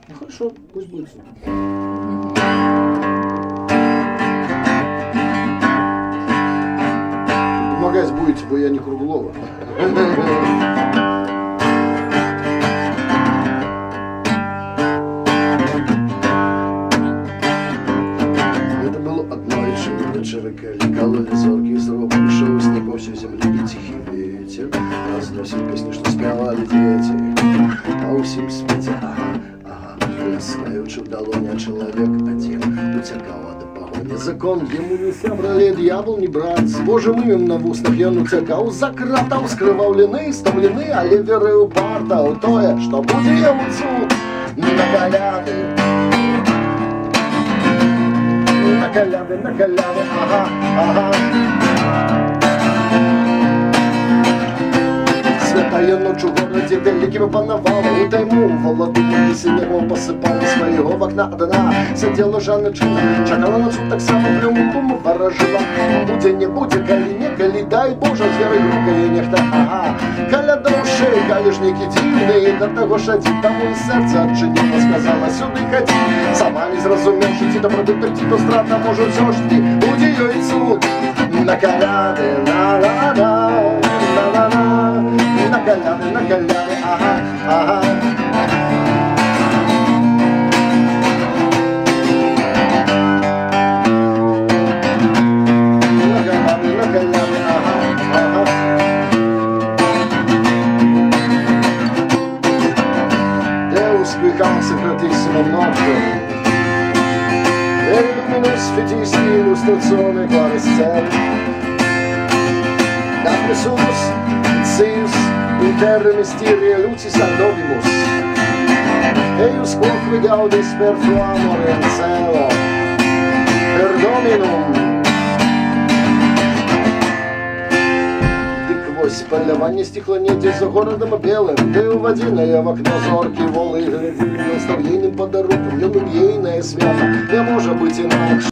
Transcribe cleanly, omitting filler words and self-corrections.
Ну хорошо, пусть будет суд. Помогать будете, бо я не Круглова. Это было одно еще вечера, коли зоркий зроб пришел с неба всю землю, и тихий ветер разносил песни, что спевали дети. А у всем свете, ласкаючи в долоне человек один, утекал до погони. Закон ему не собрали, дьявол не брат, с Божьим именем в устах ён утекал за кратом, скривавлены, стомлены, але веры упарта у тое, что будет ему суд на коляды. На коляды, ага, ага. Святая ночь в городе великим пановала, у тайму володує синего посипала своего в окна одна. Сидела Жанна-Чина, чекала на суд так само в любому ворожила. Буде не буде, коли не, коли дай Боже, з вірою рукою нехта, ага. Коля душі, калішники дивні, до того ж один, тому і серце отчинило, сказала сюди ході. Сама не зрозумівши, ті добродетель, ті то страта, може все ж ти, буде їй суд. На коляди, на-на-на, на-на-на. На коляды, ага, ага. На коляды, ага, ага. Deus pecam secretissimo notte, e luminous fetisti illustrazione quale stella. Da presumus, seus in terra mysteria lucis andovimus, eius quoque gaudes per tuo amore in cielo, per Dominum. Диквось полювання стеклоніті за городом белым, ты уводила в окно зорки волы, глядели наставленным подарунком, юным ейное свято, не может быть иначе.